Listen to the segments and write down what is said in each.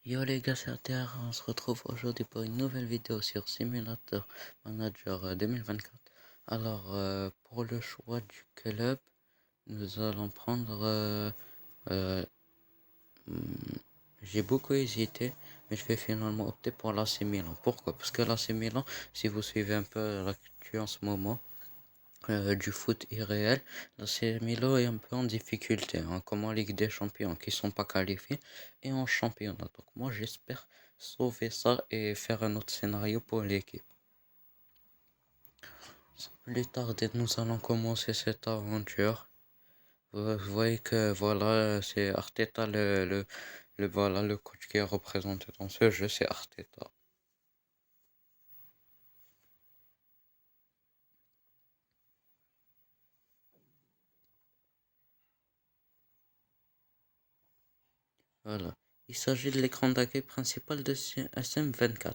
Yo les gars, c'est ATR, on se retrouve aujourd'hui pour une nouvelle vidéo sur Simulator Manager 2024. Alors, pour le choix du club, nous allons prendre... hmm, j'ai beaucoup hésité, mais je vais finalement opter pour l'AC Milan. Pourquoi? Parce que l'AC Milan, si vous suivez un peu l'actu en ce moment, du foot irréel, l'AC Milan est un peu en difficulté, hein, comme en Ligue des Champions, qui sont pas qualifiés, et en championnat. Donc moi j'espère sauver ça et faire un autre scénario pour l'équipe. Sans plus tarder, nous allons commencer cette aventure. Vous voyez que voilà, c'est Arteta voilà, le coach qui est représenté dans ce jeu, c'est Arteta. Voilà. Il s'agit de l'écran d'accueil principal de SM24.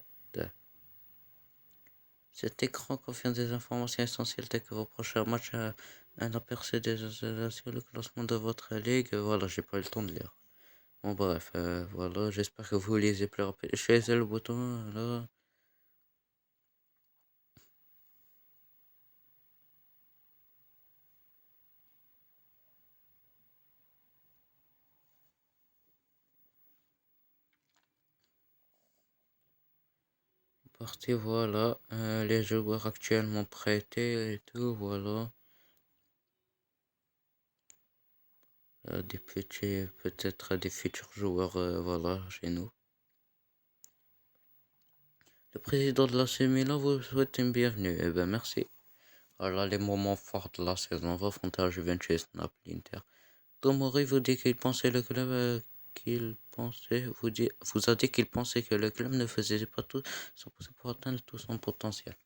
Cet écran confirme des informations essentielles telles que vos prochains matchs, un aperçu des installations, le classement de votre ligue. Voilà, j'ai pas eu le temps de lire. Bon, bref, voilà, j'espère que vous lisez plus rapide. Choisissez le bouton, là. Parti, voilà. Les joueurs actuellement prêtés et tout, voilà. Des petits, peut-être des futurs joueurs, voilà, chez nous. Le président de la Milan vous souhaite une bienvenue. Eh ben, merci. Voilà les moments forts de la saison. On va affronter la Juventus, Naples, l'Inter. Tomori vous dit qu'il pensait le club vous a dit qu'il pensait que le club ne faisait pas tout son possible pour atteindre tout son potentiel.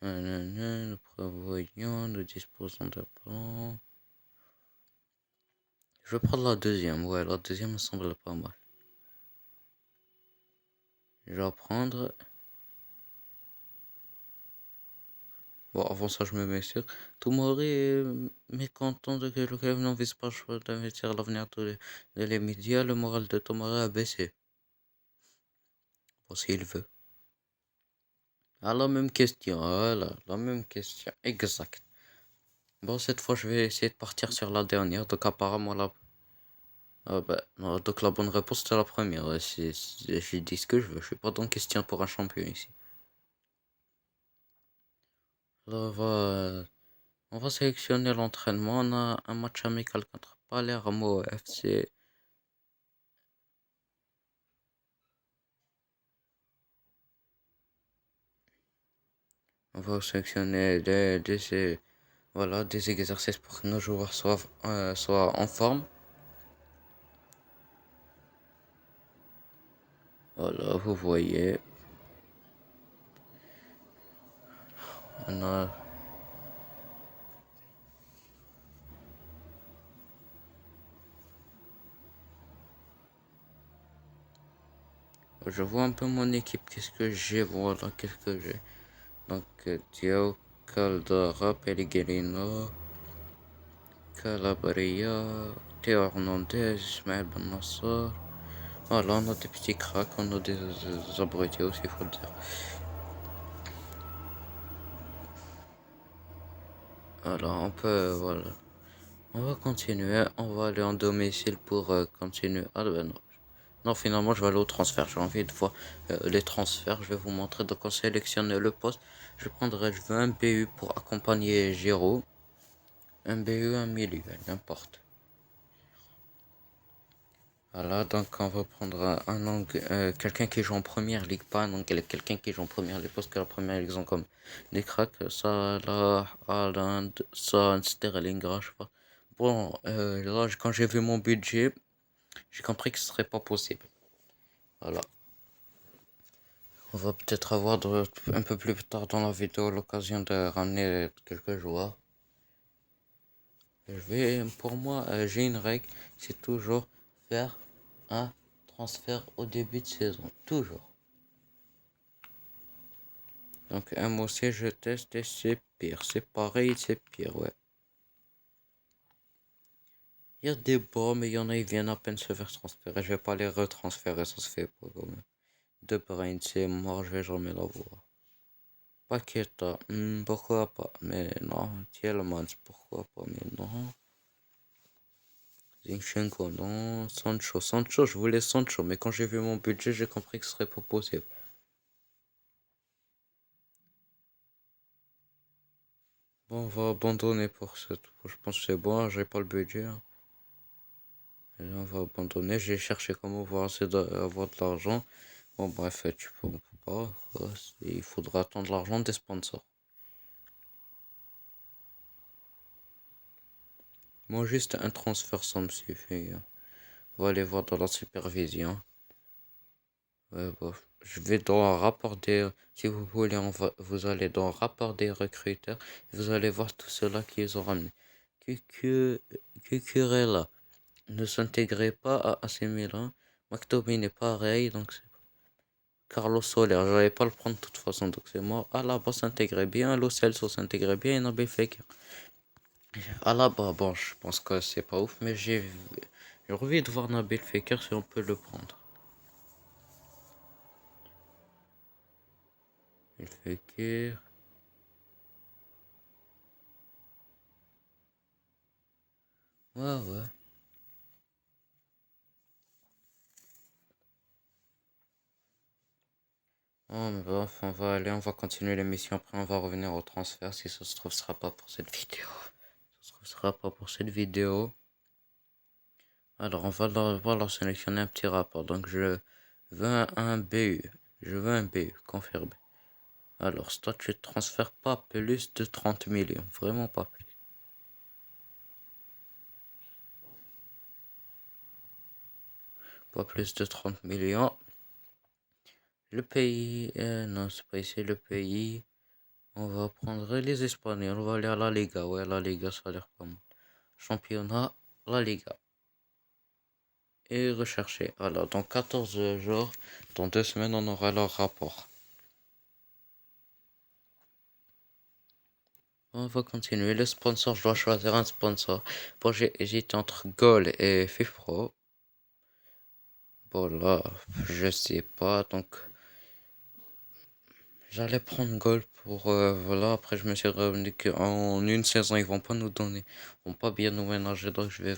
Nous prévoyons, nous disposons de plans. Je vais prendre la deuxième, ouais, la deuxième me semble pas mal. Je vais prendre. Bon, avant ça, je me mets sûr. Tomori est mécontent de que le club n'envisage pas le choix d'investir l'avenir de les médias. Le moral de Tomori a baissé. Bon, s'il veut. Ah, la même question, voilà, la même question, exact. Bon, cette fois, je vais essayer de partir sur la dernière, donc apparemment, ah, bah, non, donc la bonne réponse, c'est la première. Ouais, j'ai dit ce que je veux, je suis pas dans question pour un champion ici. Là, on va sélectionner l'entraînement, on a un match amical contre Palermo FC. On va sélectionner voilà, des exercices pour que nos joueurs soient en forme. Voilà, vous voyez. On a Je vois un peu mon équipe, qu'est-ce que j'ai, voilà, qu'est-ce que j'ai. Donc, Dio, Caldara, Pellegrino, Calabria, Théo Hernandez, Ismaël Ben Nassar. Voilà, on a des petits cracks, on a des abrutis aussi, il faut le dire. Alors, voilà. On va continuer, on va aller en domicile pour continuer. Ah ben non. Non, finalement, je vais aller au transfert. J'ai envie de voir les transferts. Je vais vous montrer. Donc, on sélectionne le poste. Je veux un BU pour accompagner Giro. Un BU, un milieu, n'importe. Voilà, donc on va prendre un angle, quelqu'un qui joue en première ligue, pas un anglais, quelqu'un qui joue en première ligue, parce que la première ligue, ils ont comme des cracks. Salah, Haaland, Son, Sterling, Rashford. Bon, là, quand j'ai vu mon budget, j'ai compris que ce serait pas possible. Voilà. On va peut-être avoir un peu plus tard dans la vidéo l'occasion de ramener quelques joueurs. Pour moi, j'ai une règle, c'est toujours faire un transfert au début de saison. Toujours. Donc, MOC, je teste et c'est pire. C'est pareil, c'est pire, ouais. Il y a des bons, mais il y en a, ils viennent à peine se faire transférer. Je vais pas les retransférer, ça se fait pas quand même. De Bruyne, c'est mort, je vais jamais l'avoir. Paqueta, pourquoi pas? Mais non. Tielemans, pourquoi pas? Mais non. Zinchenko, non. Sancho, je voulais Sancho, mais quand j'ai vu mon budget, j'ai compris que ce serait pas possible. Bon, on va abandonner pour cette fois. Je pense que c'est bon, j'ai pas le budget, hein. Et là, on va abandonner. J'ai cherché comment avoir de l'argent. Bon, bref, on peut pas. Il faudra attendre l'argent des sponsors. Moi, juste un transfert, ça me suffit, hein. On va aller voir dans la supervision. Ouais, bof. Je vais dans un rapport des... Si vous voulez, vous allez dans un rapport des recruteurs. Vous allez voir tout cela qu'ils ont ramené. Cucu... Cucurella ne s'intégrait pas à AC Milan. McTominay pareil, donc c'est Carlos Soler. J'allais pas le prendre de toute façon, donc c'est mort. Alaba s'intégrait bien, Lo Celso s'intégrait bien et Nabil Fekir. Alaba, bon, je pense que c'est pas ouf, mais j'ai envie de voir Nabil Fekir si on peut le prendre. Nabil Fekir... Ouais, ouais. Oh, mais bref, on va continuer l'émission. Après, on va revenir au transfert. Si ça se trouve, ce sera pas pour cette vidéo. Ça se trouve, ce sera pas pour cette vidéo. Alors, on va leur sélectionner un petit rapport. Donc, je veux un BU. Je veux un BU, confirmé. Alors, statut de transfert, pas plus de 30 millions. Vraiment pas plus. Pas plus de 30 millions. Le pays, non, c'est pas ici le pays. On va prendre les Espagnols. On va aller à la Liga. Ouais, la Liga, ça a l'air pas mal. Championnat, la Liga. Et rechercher. Alors, dans 14 jours, dans 2 semaines, on aura leur rapport. On va continuer. Le sponsor, je dois choisir un sponsor. Bon, j'hésite entre Goal et FIFPro. Bon, là, je sais pas. Donc, j'allais prendre Goal pour. Voilà, après, je me suis revenu qu'en une saison, ils vont pas nous donner. Ils vont pas bien nous ménager. Donc, je vais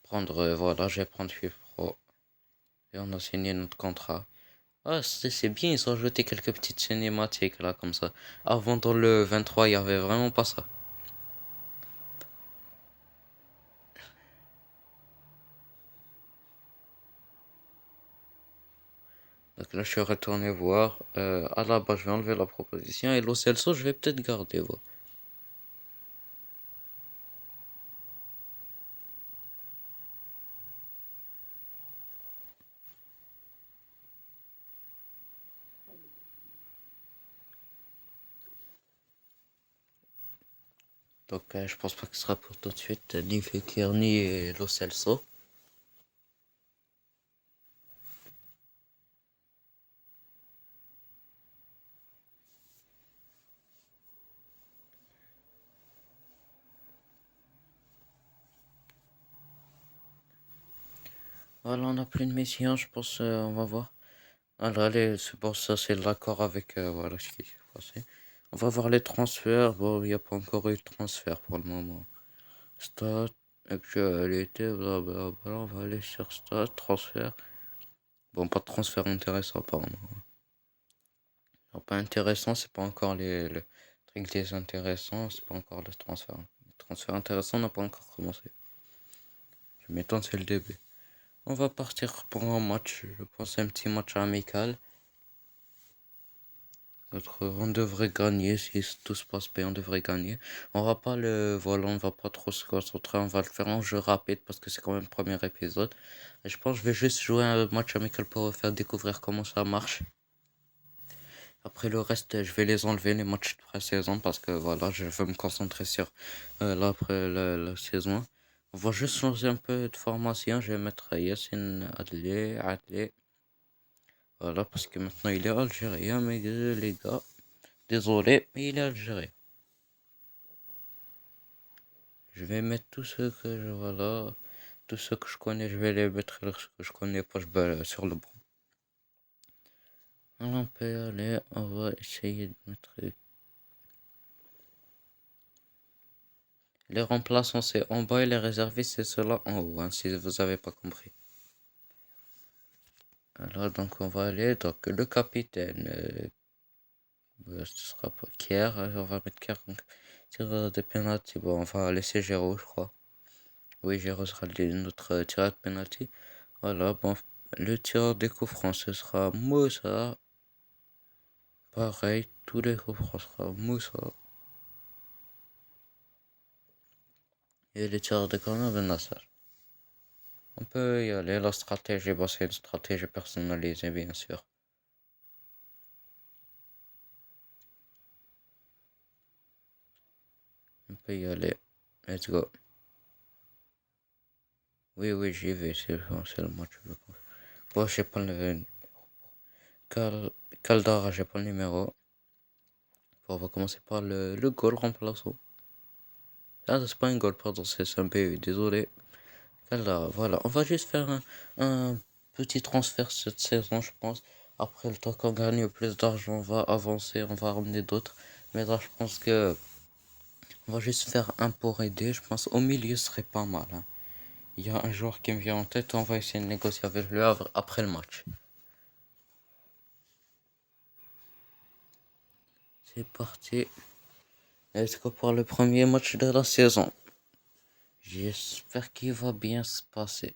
prendre. Voilà, je vais prendre FIFPro. Et on a signé notre contrat. Ah, c'est bien, ils ont ajouté quelques petites cinématiques là, comme ça. Avant, dans le 23, il y avait vraiment pas ça. Donc là, je suis retourné voir. À la base, je vais enlever la proposition. Et Lo Celso, je vais peut-être garder, voilà. Donc, je pense pas que ce sera pour tout de suite. Ni Fekir, ni Lo Celso. Voilà, on a plus de mission, je pense. On va voir. Alors, allez, c'est bon, ça, c'est l'accord avec. Voilà ce qui s'est passé. On va voir les transferts. Bon, il n'y a pas encore eu de transfert pour le moment. Stats, actualité, blablabla. On va aller sur stats, transfert. Bon, pas de transfert intéressant, apparemment. Non, pas intéressant, c'est pas encore le truc des intéressants, c'est pas encore le transfert. Le transfert intéressant n'a pas encore commencé. Je m'étonne, c'est le début. On va partir pour un match, je pense un petit match amical. On devrait gagner, si tout se passe bien, on devrait gagner. On va pas voilà, on va pas trop se concentrer, on va le faire en jeu rapide parce que c'est quand même le premier épisode. Et je pense que je vais juste jouer un match amical pour vous faire découvrir comment ça marche. Après le reste, je vais les enlever, les matchs de pré-saison, parce que voilà, je veux me concentrer sur la saison. On va juste changer un peu de formation. Je vais mettre Yassine Adlé. Voilà, parce que maintenant il est algérien, mais les gars, désolé, mais il est algérien. Je vais mettre tout ce que je. Voilà. tous ceux que je connais, je vais les mettre. Et ceux que je connais pas, je vais sur le banc. Alors, on peut y aller. On va essayer de mettre. Les remplaçants, c'est en bas et les réservistes, c'est ceux-là en haut, hein, si vous avez pas compris. Alors, donc, on va aller. Donc, le capitaine, ce sera pas Kier. On va mettre Kier comme tireur de penalty. Bon, on va laisser Géraud, je crois. Oui, Géraud sera notre tireur de penalty. Voilà, bon. Le tireur des coups francs, ce sera Moussa. Pareil, tous les coups francs sera Moussa. Et le tireur de corner, Ben Nasser. On peut y aller. La stratégie, bon, c'est une stratégie personnalisée, bien sûr. On peut y aller. Let's go. Oui, oui, j'y vais. C'est bon, c'est le match, je pense. Bon, j'ai pas le. Caldara, j'ai pas le numéro. Bon, on va commencer par le goal remplaçant. Ah, c'est pas un goal, pardon, c'est un PU, désolé. Caldara, voilà. On va juste faire un petit transfert cette saison, je pense. Après, le temps qu'on gagne plus d'argent, on va avancer, on va ramener d'autres. Mais là, je pense que on va juste faire un pour aider. Je pense au milieu ce serait pas mal, hein. Il y a un joueur qui me vient en tête, on va essayer de négocier avec lui après le match. C'est parti. Let's go pour le premier match de la saison. J'espère qu'il va bien se passer.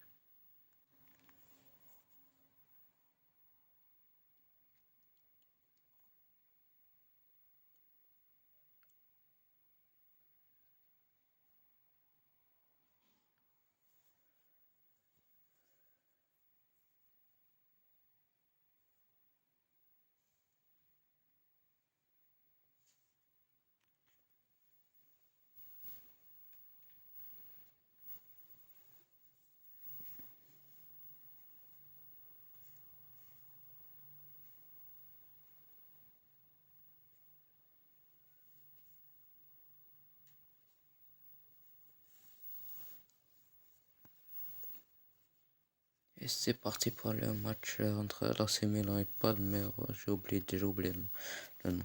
Et c'est parti pour le match entre l'AC Milan et Palmer. J'ai oublié le nom.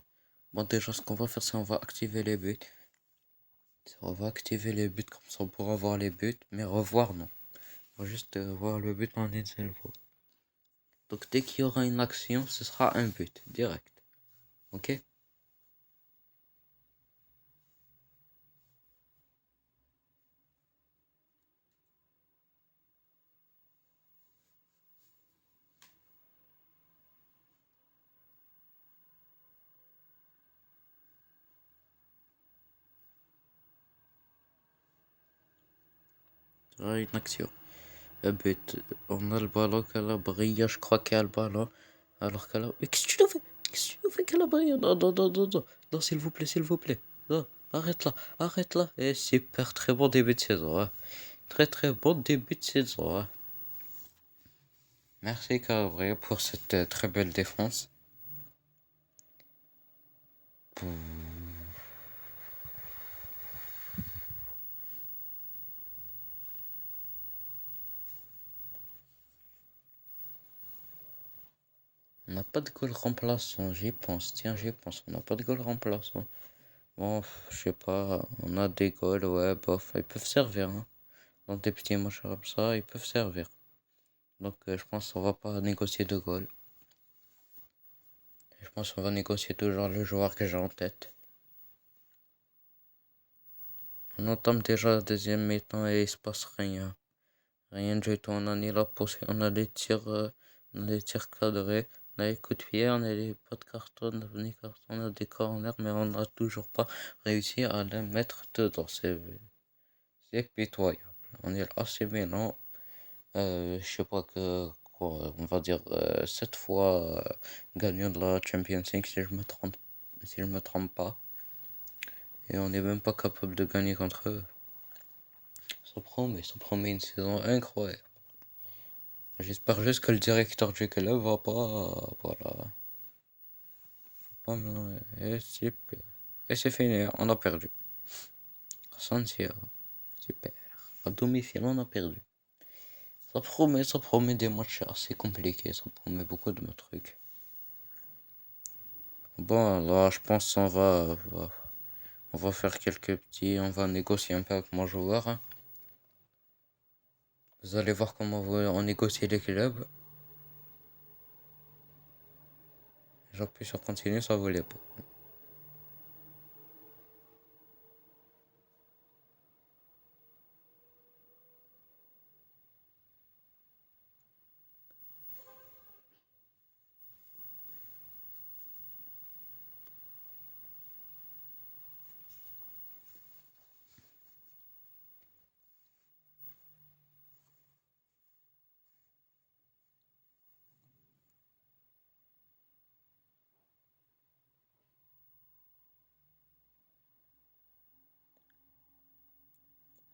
Bon, déjà, ce qu'on va faire, c'est on va activer les buts. On va activer les buts comme ça on pourra voir les buts, mais revoir non. On va juste voir le but en une seule fois. Donc dès qu'il y aura une action, ce sera un but direct. Ok? Une action. Un but. On a le ballon, Calabria, je crois qu'il y a le ballon. Alors Calabria. Mais qu'est-ce que tu nous fais? Qu'est-ce que tu nous fais, Calabria? Non, non, non, non, non. Non, s'il vous plaît, s'il vous plaît. Non, arrête là, arrête là. Et super, très bon début de saison, hein. Très très bon début de saison, hein. Merci Calabria pour cette très belle défense. On n'a pas de goal remplaçant, j'y pense. Tiens, j'y pense. On n'a pas de goal remplaçant. Bon, je sais pas. On a des goals, ouais, bof. Ils peuvent servir, hein. Dans des petits matchs comme ça, ils peuvent servir. Donc, je pense qu'on va pas négocier de goal. Je pense qu'on va négocier toujours le joueur que j'ai en tête. On entame déjà la deuxième mi-temps et il se passe rien. Rien du tout. On a ni la poussée, on a les tirs cadrés, on a les coups de pied, on a les pas de carton, ni carton, on a des corners, mais on n'a toujours pas réussi à les mettre dedans. C'est pitoyable. On est assez maintenant. Je sais pas que quoi, on va dire 7 fois gagnant de la Champions League si je me trompe pas. Et on n'est même pas capable de gagner contre eux. Ça promet une saison incroyable. J'espère juste que le directeur du club va pas, voilà, pas me... Et c'est fini, on a perdu. San Siro, super. À domicile, on a perdu. Ça promet des matchs assez compliqués, ça promet beaucoup de trucs. Bon, là, je pense on va faire quelques petits, on va négocier un peu avec mon joueur, hein. Vous allez voir comment on négocie les clubs. J'appuie sur continuer, ça voulait pas.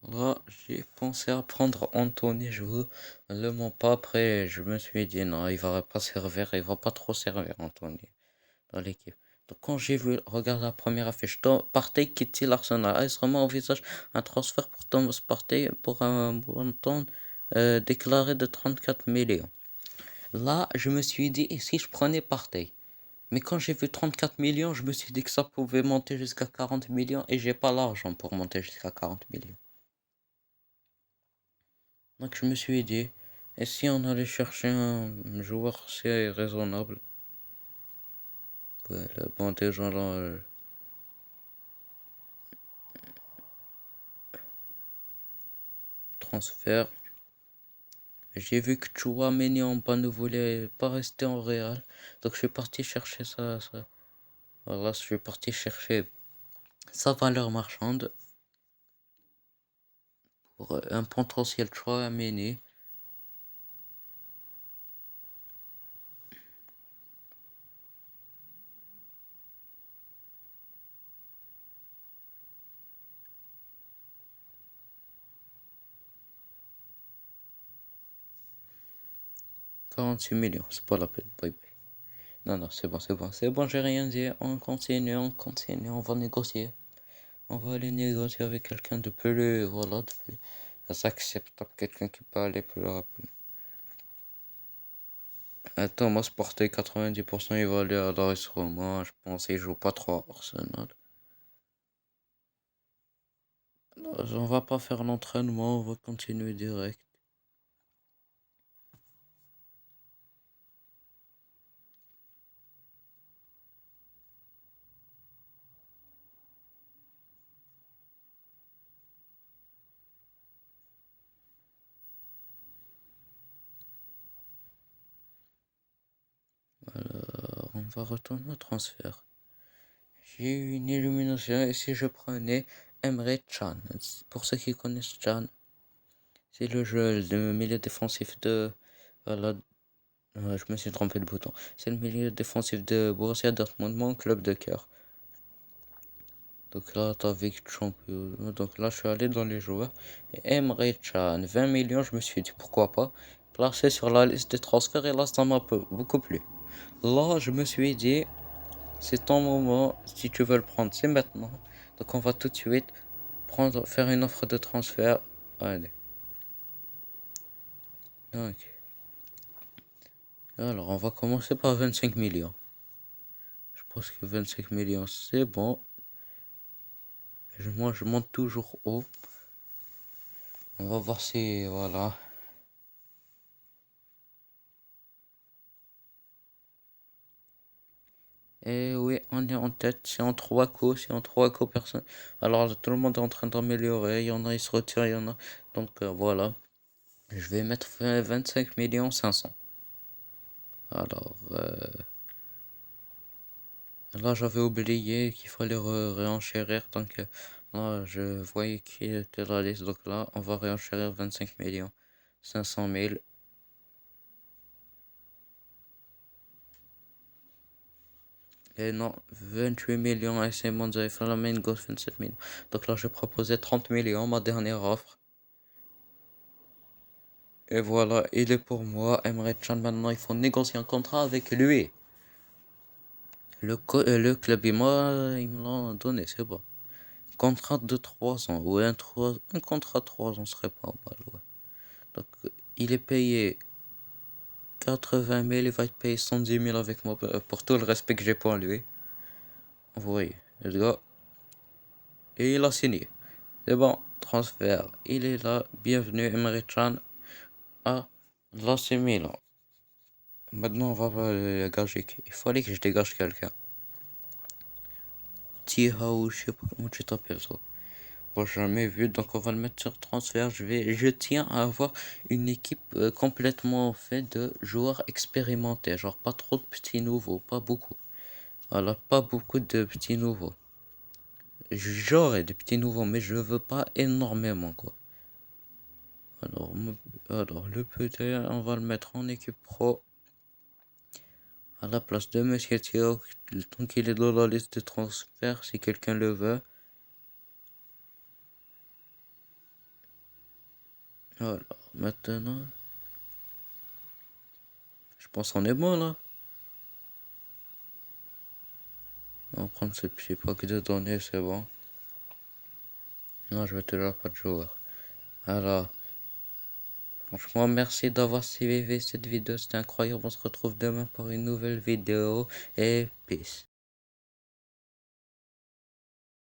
Là, j'ai pensé à prendre Anthony, je veux le mens pas. Après, je me suis dit non, il va pas servir, il va pas trop servir Anthony dans l'équipe. Donc quand j'ai vu, regarde la première affiche, Partey quitte l'Arsenal. AS Roma envisage un transfert pour Thomas Partey pour un montant déclaré de 34 millions. Là, je me suis dit, et si je prenais Partey? Mais quand j'ai vu 34 millions, je me suis dit que ça pouvait monter jusqu'à 40 millions et j'ai pas l'argent pour monter jusqu'à 40 millions. Donc je me suis dit, et si on allait chercher un joueur assez raisonnable? Ouais, bon, déjà là, transfert. J'ai vu que Chouameni en bas ne voulait pas rester en Real. Donc je suis parti chercher ça. Voilà, je suis parti chercher sa valeur marchande pour un potentiel Chouameni. 46 millions, c'est pas la peine. Bye bye. Non, non, c'est bon, j'ai rien dit. On continue, on va négocier. On va aller négocier avec quelqu'un de plus, voilà, de plus acceptable, quelqu'un qui peut aller plus rapide. Attends, moi, Sporting 90%, il va aller à l'AS Roma, je pense, il joue pas trop à Arsenal. On va pas faire l'entraînement, on va continuer direct. Alors, on va retourner au transfert. J'ai eu une illumination, et si je prenais Emre Can? Pour ceux qui connaissent Can, c'est le jeu, le milieu défensif de... Voilà, je me suis trompé de bouton. C'est le milieu défensif de Borussia Dortmund, mon club de cœur. Donc là, t'as Vic Champion. Donc là, je suis allé dans les joueurs. Et Emre Can, 20 millions, je me suis dit pourquoi pas. Placé sur la liste des transferts, et là, ça m'a beaucoup plu. Là, je me suis dit, c'est ton moment. Si tu veux le prendre, c'est maintenant. Donc on va tout de suite faire une offre de transfert. Allez. Donc, alors, on va commencer par 25 millions. Je pense que 25 millions, c'est bon. Moi, je monte toujours haut. On va voir si, voilà. Et oui, on est en tête. C'est en trois coups, personne. Alors, tout le monde est en train d'améliorer. Il y en a, ils se retirent, il y en a. Donc, voilà. Je vais mettre 25 millions 500. Alors, là, j'avais oublié qu'il fallait réenchérir. Donc, là, je voyais qui était la liste. Donc, là, on va réenchérir 25 millions 500 000. Et non, 28 millions et c'est Monza et Flamengo 27 millions. Donc là, je proposais 30 millions, ma dernière offre. Et voilà, il est pour moi. Emre Can, maintenant, il faut négocier un contrat avec lui. Le club, et moi, ils me l'ont donné, c'est bon. Contrat de 3 ans. Ouais, un contrat de 3 ans serait pas mal, ouais. Donc, Il est payé 80 000, il va être payé 110 000 avec moi pour tout le respect que j'ai pour lui. Vous voyez, le gars. Et il a signé. C'est bon, transfert. Il est là. Bienvenue, Emre Can à l'AC Milan. Maintenant, on va gager. Il fallait que je dégage quelqu'un. Tihao, je sais pas comment tu t'appelles toi. Bon, jamais vu, donc on va le mettre sur transfert. Je tiens à avoir une équipe complètement faite de joueurs expérimentés. Genre, pas trop de petits nouveaux, pas beaucoup. Voilà, pas beaucoup de petits nouveaux. J'aurais des petits nouveaux, mais je veux pas énormément, quoi. Alors, le petit, on va le mettre en équipe pro. À la place de Monsieur Thiago, tant qu'il est dans la liste de transfert, si quelqu'un le veut. Voilà, maintenant, je pense qu'on est bon là. On va prendre ce petit pack de données, c'est bon. Non, je veux toujours pas de joueur. Alors, franchement, merci d'avoir suivi cette vidéo, c'était incroyable. On se retrouve demain pour une nouvelle vidéo et peace.